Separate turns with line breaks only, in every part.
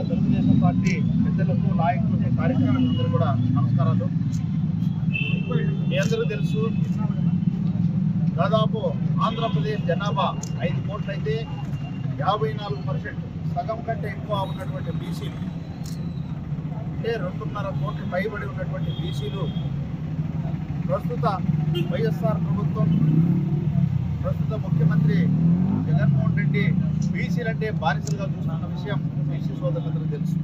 Telugu Desam party పెద్దలకు నాయకులకు కార్యకర్తలందరూ కూడా నమస్కారాలు. మీ అందరూ తెలుసు, దాదాపు ఆంధ్రప్రదేశ్ జనాభా 5 కోట్లు అయితే 54% సగం కంటే ఎక్కువ ఉన్నటువంటి బీసీలు, అంటే 2.5 కోట్లు పైబడి ఉన్నటువంటి బీసీలు ప్రస్తుత వైఎస్ఆర్ ప్రభుత్వం, ప్రస్తుత ముఖ్యమంత్రి జగన్మోహన్ రెడ్డి బీసీలంటే బానిసలుగా చూస్తున్న విషయం బీసీ సోదరులందరూ తెలుసు.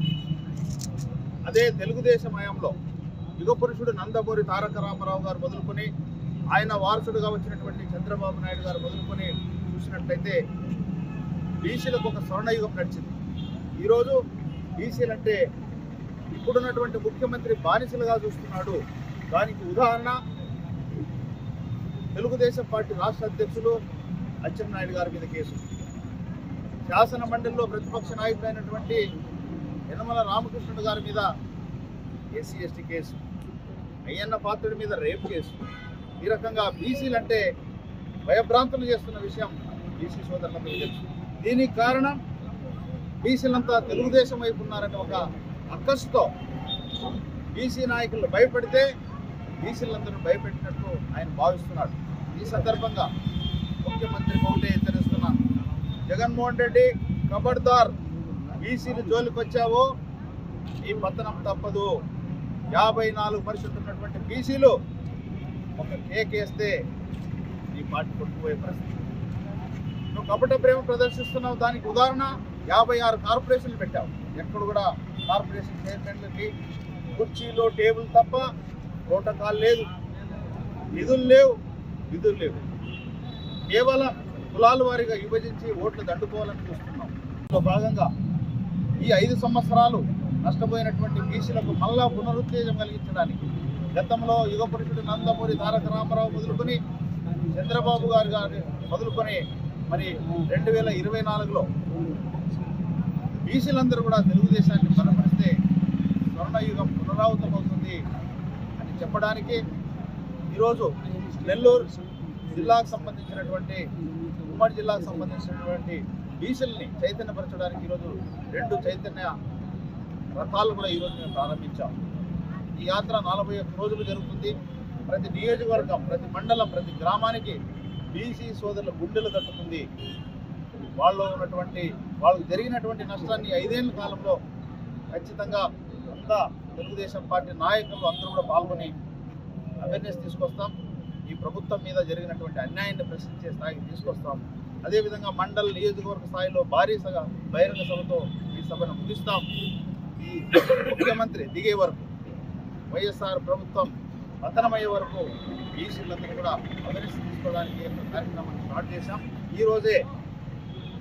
అదే తెలుగుదేశం హయాంలో యుగపురుషుడు నందమూరి తారక రామారావు గారు మొదలుకొని ఆయన వారసుడుగా వచ్చినటువంటి చంద్రబాబు నాయుడు గారు మొదలుకొని చూసినట్లయితే బీసీలకు ఒక స్వర్ణయుగం నడిచింది. ఈరోజు బీసీలంటే ఇప్పుడున్నటువంటి ముఖ్యమంత్రి బానిసలుగా చూస్తున్నాడు. దానికి ఉదాహరణ తెలుగుదేశం పార్టీ రాష్ట్ర అధ్యక్షులు అచ్చెన్నాయుడు గారి మీద కేసు, శాసన మండలిలో ప్రతిపక్ష నాయకుడైనటువంటి యనమల రామకృష్ణుడు గారి మీద ఎస్సీ ఎస్టీ కేసు, అయ్యన్న పాత్రుడి మీద రేపు కేసు. ఈ రకంగా బీసీలంటే భయభ్రాంతులు చేస్తున్న విషయం బీసీ సోదరులందరికీ తెలుసు. దీనికి కారణం బీసీలంతా తెలుగుదేశం వైపు ఉన్నారని ఒక అక్కసుతో బీసీ నాయకులు భయపడితే బీసీలందరూ భయపెట్టినట్టు ఆయన భావిస్తున్నాడు. ఈ సందర్భంగా ముఖ్యమంత్రికి ఒకటే హెచ్చరిస్తున్నాను, జగన్మోహన్ రెడ్డి ఖబర్దార్, బీసీలు జోలికి వచ్చావో ఈ పతనం తప్పదు. 54% ఉన్నటువంటి బీసీలు ఒక కేకేస్తే ఈ పార్టీ కొట్టుకుపోయే పరిస్థితి. నువ్వు కపట ప్రేమ ప్రదర్శిస్తున్నావు. దానికి ఉదాహరణ 56 కార్పొరేషన్లు పెట్టావు. ఎక్కడ కూడా కార్పొరేషన్ చైర్మన్లకి కుర్చీలో టేబుల్ తప్ప ప్రోటోకాల్ లేదు, నిధులు లేవు, విధులు లేవు. కేవలం కులాల వారీగా విభజించి ఓట్లు దండుకోవాలని చూస్తున్నాం. ఇందులో భాగంగా ఈ 5 సంవత్సరాలు నష్టపోయినటువంటి బీసీలకు మళ్ళా పునరుత్తేజం కలిగించడానికి గతంలో యుగపురుషుడు నందమూరి తారక రామారావు మొదలుకొని చంద్రబాబు గారు మొదలుకొని మరి 2024లో బీసీలందరూ కూడా తెలుగుదేశాన్ని బలపరిస్తే స్వర్ణయుగం పునరావృతమవుతుంది అని చెప్పడానికి ఈరోజు నెల్లూరు జిల్లాకు సంబంధించినటువంటి, ఉమ్మడి జిల్లాకు సంబంధించినటువంటి బీసీలని చైతన్యపరచడానికి ఈరోజు 2 చైతన్య రథాలు కూడా ఈరోజు మేము ప్రారంభించాం. ఈ యాత్ర 41 రోజులు జరుగుతుంది. ప్రతి నియోజకవర్గం, ప్రతి మండలం, ప్రతి గ్రామానికి బీసీ సోదరుల గుండెలు తట్టుతుంది. వాళ్ళు ఉన్నటువంటి, వాళ్ళకు జరిగినటువంటి నష్టాన్ని 5 ఏళ్ల కాలంలో ఖచ్చితంగా అంతా తెలుగుదేశం పార్టీ నాయకులు అందరూ కూడా పాల్గొని అవేర్నెస్ తీసుకొస్తాం. ఈ ప్రభుత్వం మీద జరిగినటువంటి అన్యాయాన్ని ప్రశ్నించే స్థాయికి తీసుకొస్తాం. అదేవిధంగా మండల నియోజకవర్గ స్థాయిలో భారీ బహిరంగ సభతో ఈ సభను ముగిస్తాం. ఈ ముఖ్యమంత్రి దిగే వరకు, వైఎస్ఆర్ ప్రభుత్వం పతనమయ్యే వరకు బీసీలందరూ కూడా అవేర్నెస్ తీసుకోవడానికి కార్యక్రమం స్టార్ట్ చేశాం. ఈ రోజే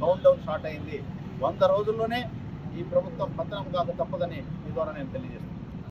కౌంట్ డౌన్ స్టార్ట్ అయింది. 100 రోజుల్లోనే ఈ ప్రభుత్వం పతనం కాక తప్పదని మీ ద్వారా నేను తెలియజేస్తాను.